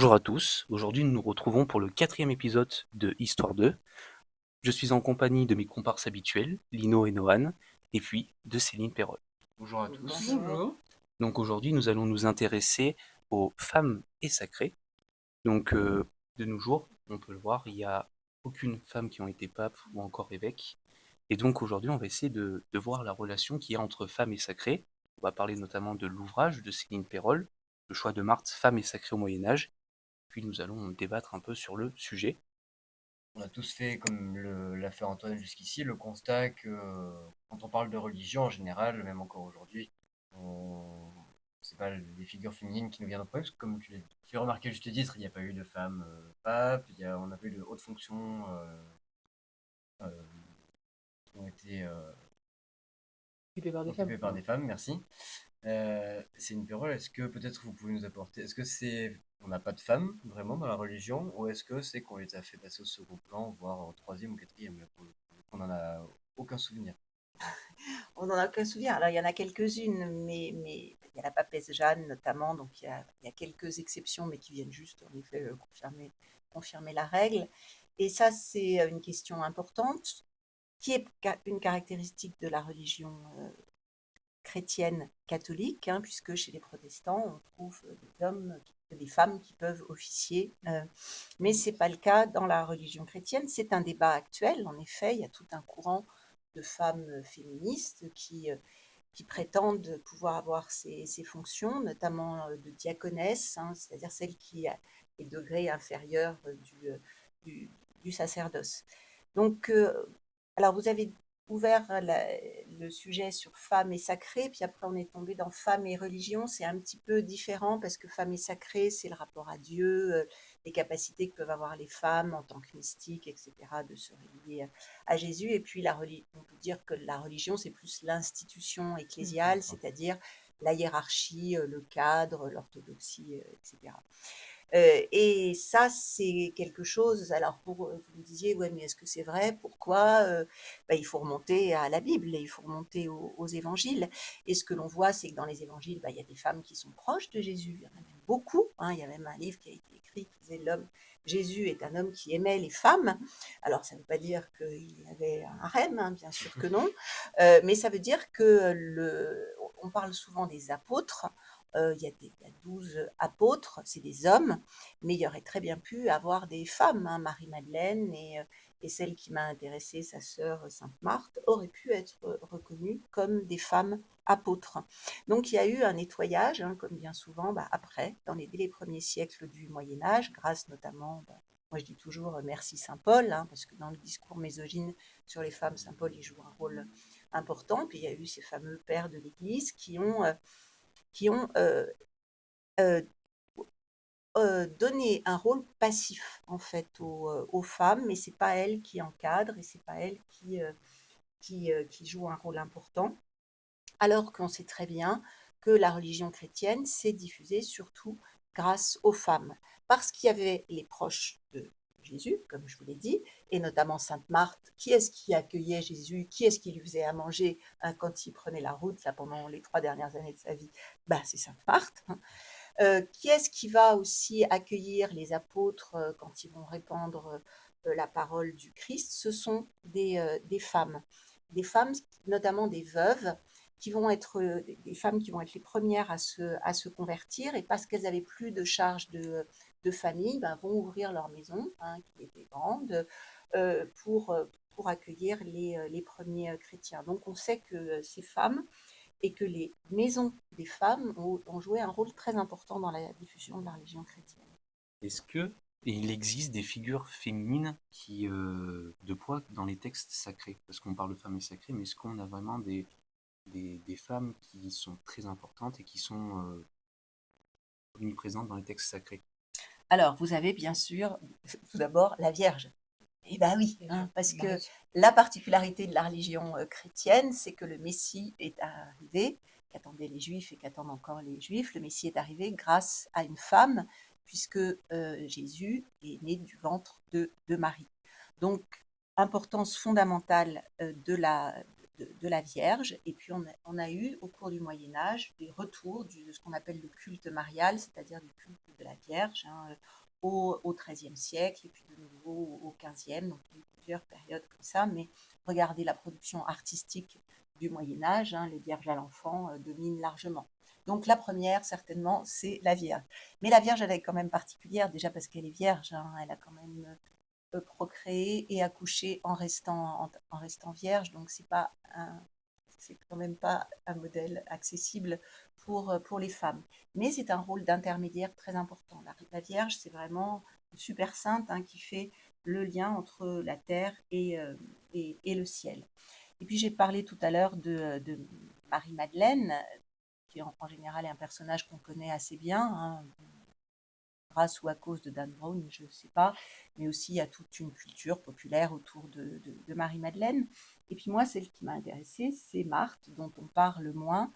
Bonjour à tous, aujourd'hui nous nous retrouvons pour le 4e épisode de Histoire 2. Je suis en compagnie de mes comparses habituels, Lino et Nohan, et puis de Céline Perrol. Bonjour à tous. Bonjour. Donc aujourd'hui nous allons nous intéresser aux femmes et sacrées. Donc de nos jours, on peut le voir, il n'y a aucune femme qui ont été pape ou encore évêque. Et donc aujourd'hui on va essayer de voir la relation qu'il y a entre femmes et sacrées. On va parler notamment de l'ouvrage de Céline Perrol, Le choix de Marthe, femmes et sacrées au Moyen-Âge. Puis nous allons débattre un peu sur le sujet. On a tous fait, comme l'a fait Antoine jusqu'ici, le constat que quand on parle de religion en général, même encore aujourd'hui, c'est pas les figures féminines qui nous viennent en premier, parce que comme tu l'as fait remarquer juste titre, il n'y a pas eu de femmes papes, on n'a pas eu de hautes fonctions euh, qui ont été Occupé par des occupées femmes. par des femmes, merci. C'est une parole, est-ce que peut-être vous pouvez nous apporter, est-ce que c'est, on n'a pas de femmes vraiment dans la religion, ou est-ce que c'est qu'on les a fait passer au second plan, voire au troisième ou quatrième, là, on n'en a aucun souvenir. On n'en a aucun souvenir. Alors, il y en a quelques-unes, mais il y a la papesse Jeanne notamment, donc il y a quelques exceptions, mais qui viennent juste, en effet, confirmer la règle. Et ça, c'est une question importante, qui est une caractéristique de la religion chrétienne catholique, hein, puisque chez les protestants, on trouve des femmes qui peuvent officier, mais ce n'est pas le cas dans la religion chrétienne. C'est un débat actuel, en effet, il y a tout un courant de femmes féministes qui prétendent pouvoir avoir ces fonctions, notamment de diaconesse, hein, c'est-à-dire celle qui est degré inférieur du sacerdoce. Donc, alors vous avez ouvert le sujet sur femmes et sacré, puis après on est tombé dans femmes et religion. C'est un petit peu différent parce que femmes et sacré, c'est le rapport à Dieu, les capacités que peuvent avoir les femmes en tant que mystiques, etc., de se relier à Jésus. Et puis on peut dire que la religion, c'est plus l'institution ecclésiale, c'est-à-dire la hiérarchie, le cadre, l'orthodoxie, etc. Et ça, c'est quelque chose. Alors, vous me disiez, ouais, mais est-ce que c'est vrai? Pourquoi? Il faut remonter à la Bible et il faut remonter aux évangiles. Et ce que l'on voit, c'est que dans les évangiles, il y a des femmes qui sont proches de Jésus. Il y en a même beaucoup, hein. Il y a même un livre qui a été écrit qui disait Jésus est un homme qui aimait les femmes. Alors, ça ne veut pas dire qu'il avait un harem, hein, bien sûr que non. Mais ça veut dire que on parle souvent des apôtres. Il y a 12 apôtres, c'est des hommes, mais il y aurait très bien pu avoir des femmes, hein. Marie-Madeleine et celle qui m'a intéressée, sa sœur Sainte-Marthe, auraient pu être reconnues comme des femmes apôtres. Donc il y a eu un nettoyage, hein, comme bien souvent, après, dès les premiers siècles du Moyen-Âge, grâce notamment, moi je dis toujours merci Saint-Paul, hein, parce que dans le discours misogyne sur les femmes, Saint-Paul il joue un rôle important. Puis il y a eu ces fameux pères de l'Église qui ont euh, donné un rôle passif en fait aux femmes, mais c'est pas elles qui encadrent et c'est pas elles qui jouent un rôle important, alors qu'on sait très bien que la religion chrétienne s'est diffusée surtout grâce aux femmes, parce qu'il y avait les proches de Jésus, comme je vous l'ai dit, et notamment Sainte Marthe. Qui est-ce qui accueillait Jésus? Qui est-ce qui lui faisait à manger, hein, quand il prenait la route là, pendant les 3 dernières années de sa vie? C'est Sainte Marthe, hein. Qui est-ce qui va aussi accueillir les apôtres quand ils vont répandre la parole du Christ? Ce sont des femmes, notamment des veuves, qui vont être des femmes qui vont être les premières à se convertir, et parce qu'elles n'avaient plus de charge de famille, vont ouvrir leur maison, hein, qui était grande, pour accueillir les premiers chrétiens. Donc on sait que ces femmes et que les maisons des femmes ont joué un rôle très important dans la diffusion de la religion chrétienne. Est-ce que il existe des figures féminines de poids dans les textes sacrés? Parce qu'on parle de femmes et sacrées, mais est-ce qu'on a vraiment des femmes qui sont très importantes et qui sont omniprésentes dans les textes sacrés? Alors, vous avez bien sûr, tout d'abord, la Vierge. Eh bien oui, hein, parce que la particularité de la religion chrétienne, c'est que le Messie est arrivé, qu'attendaient les Juifs et qu'attendent encore les Juifs. Le Messie est arrivé grâce à une femme, puisque Jésus est né du ventre de Marie. Donc, importance fondamentale de la Vierge. Et puis on a eu au cours du Moyen Âge des retours de ce qu'on appelle le culte marial, c'est-à-dire du culte de la Vierge, hein, au XIIIe siècle et puis de nouveau au XVe. Donc il y a eu plusieurs périodes comme ça, mais regardez la production artistique du Moyen Âge, hein, les Vierges à l'enfant dominent largement. Donc la première, certainement, c'est la Vierge. Mais la Vierge, elle est quand même particulière, déjà parce qu'elle est vierge, hein, elle a quand même procréé et accouché en restant vierge, donc c'est quand même pas un modèle accessible pour les femmes. Mais c'est un rôle d'intermédiaire très important. La Vierge, c'est vraiment une super sainte, hein, qui fait le lien entre la terre et le ciel. Et puis j'ai parlé tout à l'heure de Marie-Madeleine, qui en général est un personnage qu'on connaît assez bien, hein, grâce ou à cause de Dan Brown, je ne sais pas, mais aussi il y a toute une culture populaire autour de Marie-Madeleine. Et puis moi, celle qui m'a intéressée, c'est Marthe, dont on parle moins,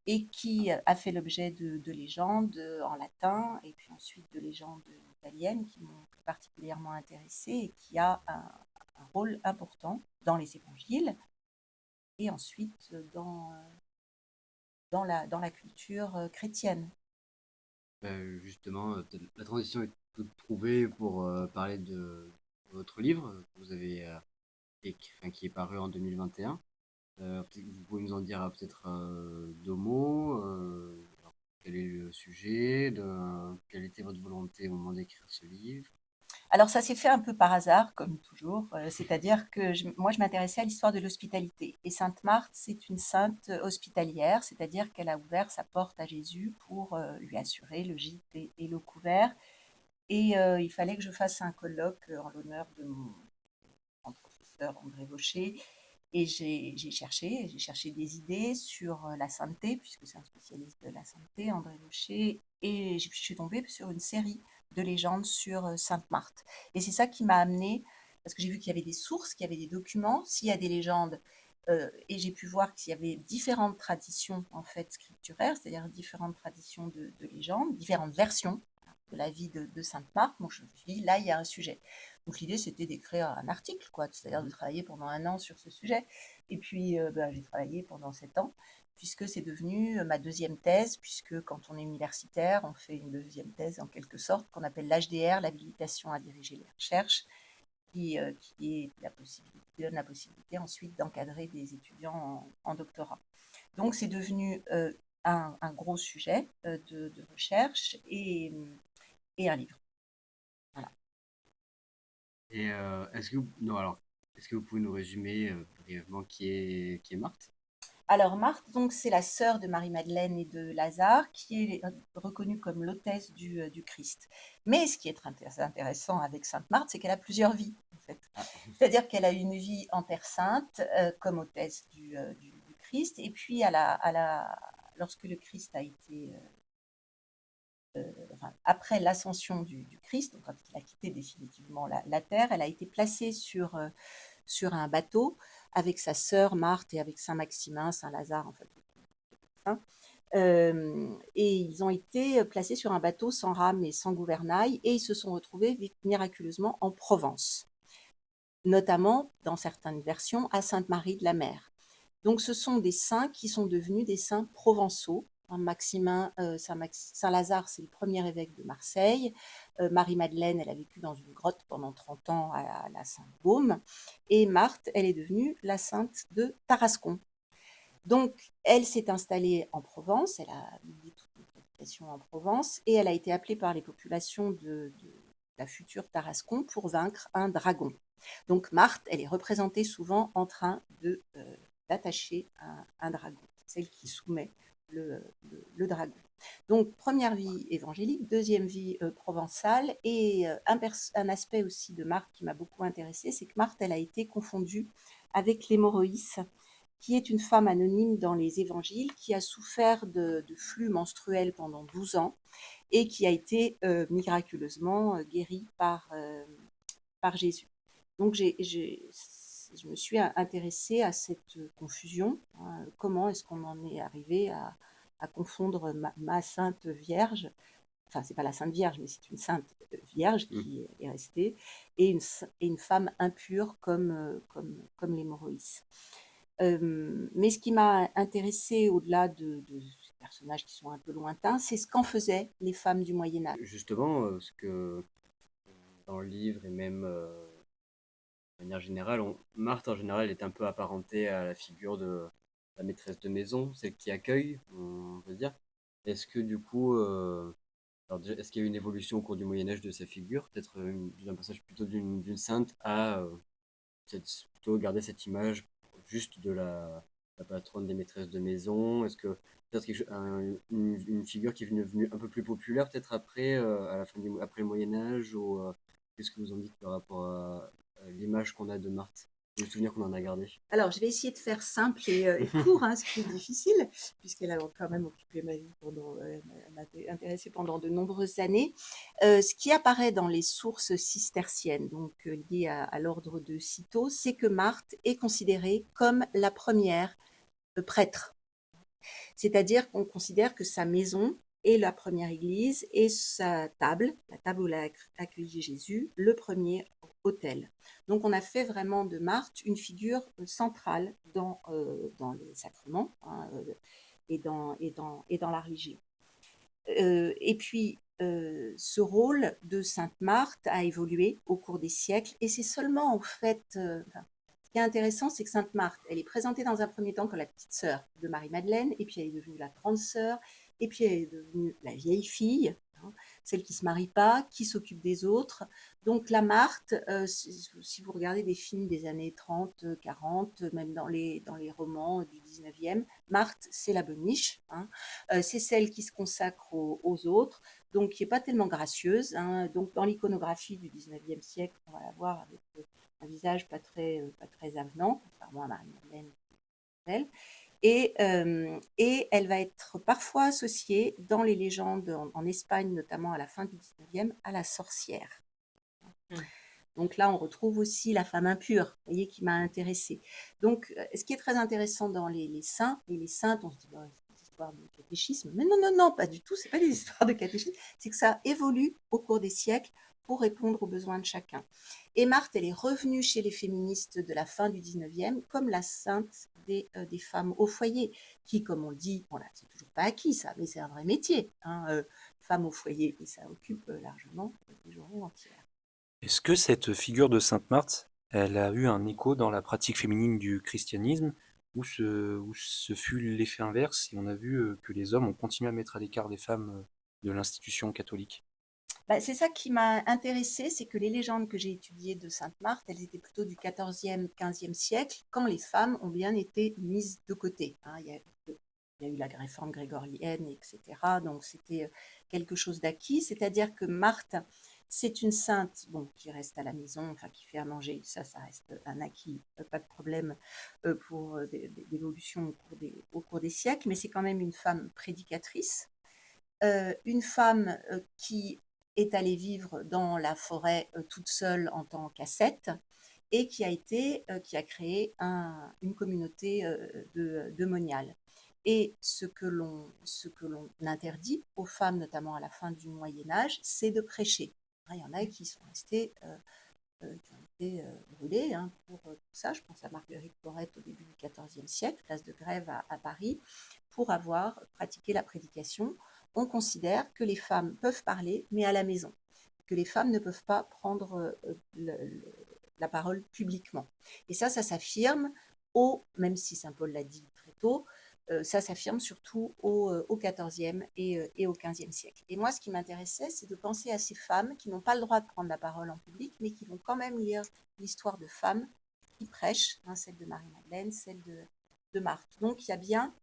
et qui a fait l'objet de légendes en latin, et puis ensuite de légendes italiennes qui m'ont plus particulièrement intéressée, et qui a un rôle important dans les évangiles, et ensuite dans la culture chrétienne. Justement, la transition est toute trouvée pour parler de votre livre que vous avez enfin, qui est paru en 2021. Peut-être que vous pouvez nous en dire peut-être deux mots. Alors, quel est le sujet quelle était votre volonté au moment d'écrire ce livre? Alors ça s'est fait un peu par hasard, comme toujours, c'est-à-dire que moi je m'intéressais à l'histoire de l'hospitalité. Et Sainte Marthe, c'est une sainte hospitalière, c'est-à-dire qu'elle a ouvert sa porte à Jésus pour lui assurer le gîte et le couvert. Et il fallait que je fasse un colloque en l'honneur de mon professeur André Vaucher. Et j'ai cherché des idées sur la sainteté, puisque c'est un spécialiste de la sainteté, André Vaucher, et je suis tombée sur une série de légendes sur Sainte Marthe. Et c'est ça qui m'a amenée, parce que j'ai vu qu'il y avait des sources, qu'il y avait des documents, s'il y a des légendes, et j'ai pu voir qu'il y avait différentes traditions en fait scripturaires, c'est-à-dire différentes traditions de légendes, différentes versions de la vie de Sainte Marthe. Donc je me suis dit, là, il y a un sujet. Donc l'idée, c'était d'écrire un article, quoi, c'est-à-dire de travailler pendant un an sur ce sujet. Et puis, j'ai travaillé pendant 7 ans, puisque c'est devenu ma deuxième thèse, puisque quand on est universitaire, on fait une deuxième thèse en quelque sorte, qu'on appelle l'HDR, l'habilitation à diriger les recherches, qui est donne la possibilité ensuite d'encadrer des étudiants en doctorat. Donc c'est devenu un gros sujet de recherche et un livre. Voilà. Et non, alors, est-ce que vous pouvez nous résumer brièvement qui est Marthe? Alors Marthe, donc c'est la sœur de Marie-Madeleine et de Lazare, qui est reconnue comme l'hôtesse du Christ. Mais ce qui est très intéressant avec Sainte Marthe, c'est qu'elle a plusieurs vies, en fait. C'est-à-dire qu'elle a une vie en Terre Sainte, comme hôtesse du Christ, et puis lorsque le Christ a été enfin, après l'ascension du Christ, donc quand il a quitté définitivement la terre, elle a été placée sur un bateau avec sa sœur Marthe et avec Saint Maximin, Saint Lazare, en fait. Et ils ont été placés sur un bateau sans rame et sans gouvernail, et ils se sont retrouvés miraculeusement en Provence, notamment dans certaines versions à Sainte-Marie de la Mer. Donc ce sont des saints qui sont devenus des saints provençaux. Maximin, Saint-Lazare, c'est le premier évêque de Marseille. Marie-Madeleine, elle a vécu dans une grotte pendant 30 ans à la Sainte-Baume. Et Marthe, elle est devenue la sainte de Tarascon. Donc, elle s'est installée en Provence, elle a mené toute une prédication en Provence, et elle a été appelée par les populations de la future Tarascon pour vaincre un dragon. Donc, Marthe, elle est représentée souvent en train d'attacher un dragon, celle qui soumet le dragon. Donc, première vie évangélique, deuxième vie provençale, et un aspect aussi de Marthe qui m'a beaucoup intéressée, c'est que Marthe, elle a été confondue avec l'hémorroïs, qui est une femme anonyme dans les évangiles, qui a souffert de flux menstruels pendant 12 ans et qui a été miraculeusement guérie par Jésus. Donc je me suis intéressée à cette confusion. Hein, comment est-ce qu'on en est arrivé à confondre ma sainte Vierge, enfin c'est pas la Sainte Vierge, mais c'est une sainte Vierge qui est restée, et une femme impure comme l'hémorroïs. Mais ce qui m'a intéressée au-delà de ces personnages qui sont un peu lointains, c'est ce qu'en faisaient les femmes du Moyen Âge. Justement, ce que dans le livre et même de manière générale, Marthe en général est un peu apparentée à la figure de la maîtresse de maison, celle qui accueille, on peut dire. Est-ce que du coup, alors déjà, est-ce qu'il y a eu une évolution au cours du Moyen Âge de sa figure, peut-être d'un passage plutôt d'une sainte à plutôt garder cette image juste de la patronne des maîtresses de maison? Est-ce que peut-être une figure qui est venue un peu plus populaire peut-être après, à la fin après le Moyen Âge, ou qu'est-ce que vous en dites par rapport à l'image qu'on a de Marthe, le souvenir qu'on en a gardé? Alors, je vais essayer de faire simple et court, hein, ce qui est difficile, puisqu'elle a quand même occupé ma vie pendant, m'a intéressée pendant de nombreuses années. Ce qui apparaît dans les sources cisterciennes, donc liées à l'ordre de Cîteaux, c'est que Marthe est considérée comme la première prêtre. C'est-à-dire qu'on considère que sa maison est la première église et sa table, la table où il a accueilli Jésus, le premier autel. Donc on a fait vraiment de Marthe une figure centrale dans les sacrements, hein, et dans la religion. Et puis, ce rôle de Sainte Marthe a évolué au cours des siècles, et c'est seulement, en fait, ce qui est intéressant, c'est que Sainte Marthe, elle est présentée dans un premier temps comme la petite sœur de Marie-Madeleine, et puis elle est devenue la grande sœur, et puis elle est devenue la vieille fille, hein, celle qui ne se marie pas, qui s'occupe des autres. Donc la Marthe, si vous regardez des films des années 30, 40, même dans les romans du 19e, Marthe, c'est la boniche, hein, c'est celle qui se consacre aux autres, donc qui n'est pas tellement gracieuse, hein. Donc dans l'iconographie du 19e siècle, on va la voir avec un visage pas très avenant, contrairement à Marie-Madeleine. Et elle va être parfois associée dans les légendes en Espagne, notamment à la fin du 19e, à la sorcière. Donc là, on retrouve aussi la femme impure, vous voyez, qui m'a intéressée. Donc, ce qui est très intéressant dans les saints et les saintes, on se dit, bah, c'est des histoires de catéchisme. Mais non, non, non, pas du tout, c'est pas des histoires de catéchisme, c'est que ça évolue au cours des siècles pour répondre aux besoins de chacun. Et Marthe, elle est revenue chez les féministes de la fin du 19e comme la sainte des femmes au foyer, qui, comme on le dit, bon là, c'est toujours pas acquis ça, mais c'est un vrai métier, hein, femme au foyer, et ça occupe largement des journées entières. Est-ce que cette figure de Sainte Marthe, elle a eu un écho dans la pratique féminine du christianisme, ou ce fut l'effet inverse, et on a vu que les hommes ont continué à mettre à l'écart les femmes de l'institution catholique? Bah, c'est ça qui m'a intéressée, c'est que les légendes que j'ai étudiées de Sainte Marthe, elles étaient plutôt du XIVe, XVe siècle, quand les femmes ont bien été mises de côté, hein. Il y a eu la réforme grégorienne, etc. Donc c'était quelque chose d'acquis, c'est-à-dire que Marthe, c'est une sainte, bon, qui reste à la maison, enfin qui fait à manger, ça reste un acquis, pas de problème pour d'évolution au cours des siècles, mais c'est quand même une femme prédicatrice, une femme qui est allée vivre dans la forêt toute seule en tant qu'ascète, et qui a créé une communauté de moniales. Et ce que l'on interdit aux femmes, notamment à la fin du Moyen Âge, c'est de prêcher. Il y en a qui sont restées, qui ont été brûlées, hein, pour ça. Je pense à Marguerite Porete au début du XIVe siècle, place de Grève à Paris, pour avoir pratiqué la prédication. On considère que les femmes peuvent parler, mais à la maison, que les femmes ne peuvent pas prendre la parole publiquement. Et ça s'affirme même si Saint Paul l'a dit très tôt, ça s'affirme surtout au XIVe et au XVe siècle. Et moi, ce qui m'intéressait, c'est de penser à ces femmes qui n'ont pas le droit de prendre la parole en public, mais qui vont quand même lire l'histoire de femmes qui prêchent, hein, celle de Marie-Madeleine, celle de Marthe. Donc il y a bien,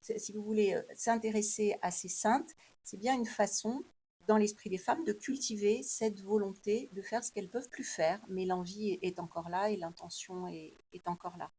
si vous voulez s'intéresser à ces saintes, c'est bien une façon, dans l'esprit des femmes, de cultiver cette volonté de faire ce qu'elles ne peuvent plus faire, mais l'envie est encore là et l'intention est encore là.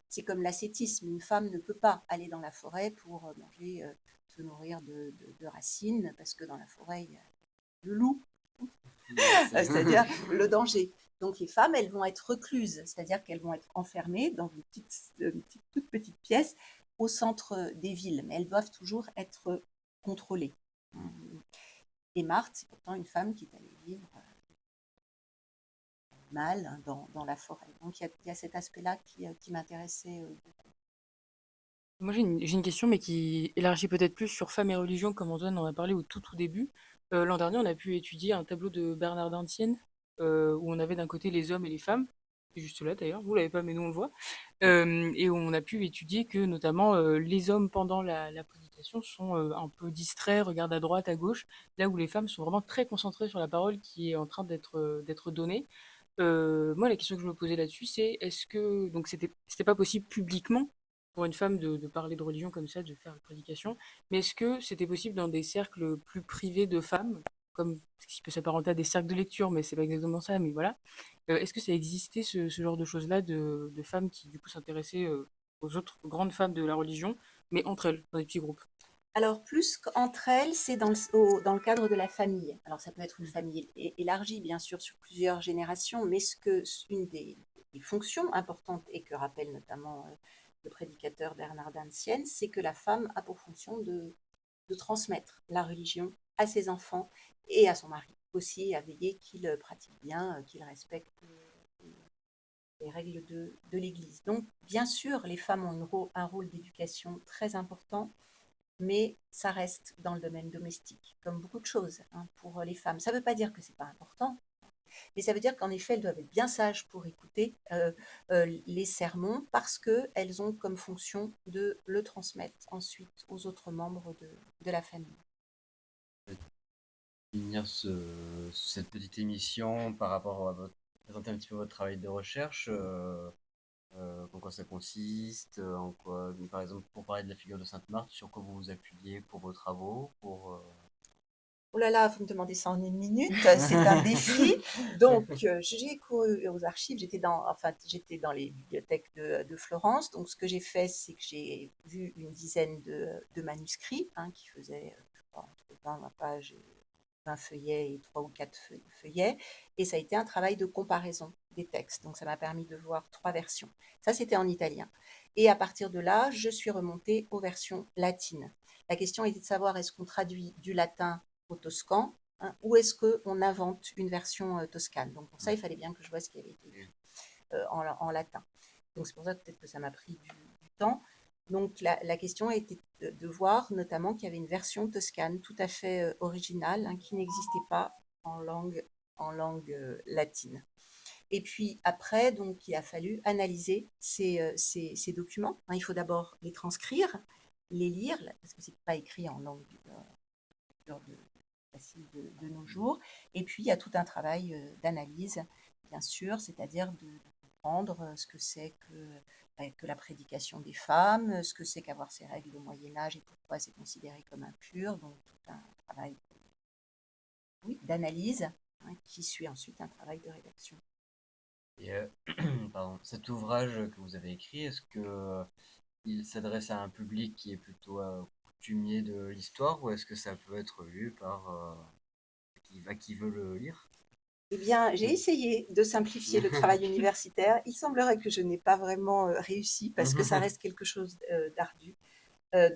C'est comme l'ascétisme, une femme ne peut pas aller dans la forêt pour manger, se nourrir de racines, parce que dans la forêt, il y a le loup, c'est-à-dire le danger. Donc les femmes, elles vont être recluses, c'est-à-dire qu'elles vont être enfermées dans une toute petite pièce au centre des villes, mais elles doivent toujours être contrôlées. Et Marthe, c'est pourtant une femme qui est allée vivre mâles hein, dans la forêt. Donc il y a cet aspect-là qui m'intéressait beaucoup. Moi, j'ai une question, mais qui élargit peut-être plus sur femmes et religion, comme Antoine en a parlé au tout début. L'an dernier, on a pu étudier un tableau de Bernard d'Antienne, où on avait d'un côté les hommes et les femmes, c'est juste là d'ailleurs, vous l'avez pas, mais nous on le voit, et où on a pu étudier que notamment les hommes pendant la prédication sont un peu distraits, regardent à droite, à gauche, là où les femmes sont vraiment très concentrées sur la parole qui est en train d'être donnée. Moi, la question que je me posais là-dessus, c'est est-ce que donc c'était pas possible publiquement pour une femme de parler de religion comme ça, de faire une prédication, mais est-ce que c'était possible dans des cercles plus privés de femmes, comme ce qui peut s'apparenter à des cercles de lecture, mais c'est pas exactement ça, mais voilà. Est-ce que ça existait ce genre de choses-là de femmes qui du coup s'intéressaient aux autres grandes femmes de la religion, mais entre elles, dans des petits groupes? Alors, plus qu'entre elles, c'est dans le cadre de la famille. Alors, ça peut être une famille élargie, bien sûr, sur plusieurs générations, mais une des fonctions importantes et que rappelle notamment le prédicateur Bernard d'Antienne, c'est que la femme a pour fonction de transmettre la religion à ses enfants et à son mari aussi, à veiller qu'il pratique bien, qu'il respecte les règles de l'Église. Donc, bien sûr, les femmes ont un rôle d'éducation très important, mais ça reste dans le domaine domestique, comme beaucoup de choses hein, pour les femmes. Ça ne veut pas dire que ce n'est pas important, mais ça veut dire qu'en effet, elles doivent être bien sages pour écouter les sermons parce qu'elles ont comme fonction de le transmettre ensuite aux autres membres de la famille. Finir cette petite émission par rapport à présenter un petit peu votre travail de recherche, en quoi ça consiste, en quoi, par exemple, pour parler de la figure de Sainte Marthe, sur quoi vous vous appuyez pour vos travaux, Oh là là, vous me demandez ça en une minute, c'est un défi. Donc, j'ai couru aux archives, j'étais dans les bibliothèques de Florence. Donc, ce que j'ai fait, c'est que j'ai vu une dizaine de manuscrits hein, qui faisaient, je crois, entre 20 pages, 20 feuillets et 3 ou 4 feuillets. Et ça a été un travail de comparaison des textes. Donc, ça m'a permis de voir 3 versions. Ça, c'était en italien. Et à partir de là, je suis remontée aux versions latines. La question était de savoir est-ce qu'on traduit du latin au toscan hein, ou est-ce qu'on invente une version toscane. Donc pour ça, il fallait bien que je vois ce qui avait été écrit en latin. Donc c'est pour ça peut-être que ça m'a pris du temps. Donc la question était de voir notamment qu'il y avait une version toscane tout à fait originale hein, qui n'existait pas en langue latine. Et puis après, donc, il a fallu analyser ces documents. Il faut d'abord les transcrire, les lire, parce que ce n'est pas écrit en langue facile de nos jours. Et puis, il y a tout un travail d'analyse, bien sûr, c'est-à-dire de comprendre ce que c'est que la prédication des femmes, ce que c'est qu'avoir ces règles au Moyen-Âge et pourquoi c'est considéré comme impur. Donc, tout un travail oui, d'analyse hein, qui suit ensuite un travail de rédaction. Et pardon, cet ouvrage que vous avez écrit, est-ce que il s'adresse à un public qui est plutôt coutumier de l'histoire ou est-ce que ça peut être lu par qui veut le lire? Eh bien, j'ai essayé de simplifier le travail universitaire. Il semblerait que je n'ai pas vraiment réussi parce que ça reste quelque chose d'ardu.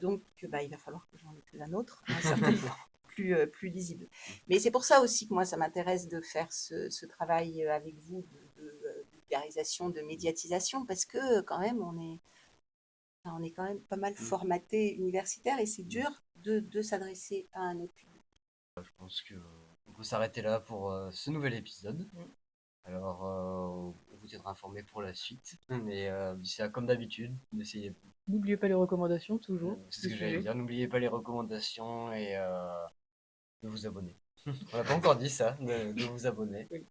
Donc, bah, il va falloir que j'en écrive un autre, hein, certainement plus lisible. Mais c'est pour ça aussi que moi, ça m'intéresse de faire ce travail avec vous de vulgarisation, de médiatisation, parce que quand même, on est quand même pas mal formaté universitaire et c'est dur de s'adresser à un autre public. Je pense qu'on peut s'arrêter là pour ce nouvel épisode. Alors, on vous tiendra informé pour la suite. Mais d'ici là, comme d'habitude, n'essayez pas. N'oubliez pas les recommandations, toujours. C'est ce que j'allais dire. N'oubliez pas les recommandations et de vous abonner. On n'a pas encore dit ça, de vous abonner. Oui.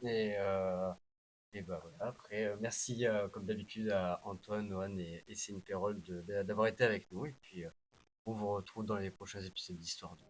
Et bah voilà. Après, merci comme d'habitude à Antoine, Noan et Céline Perrol d'avoir été avec nous. Et puis, on vous retrouve dans les prochains épisodes d'Histoire de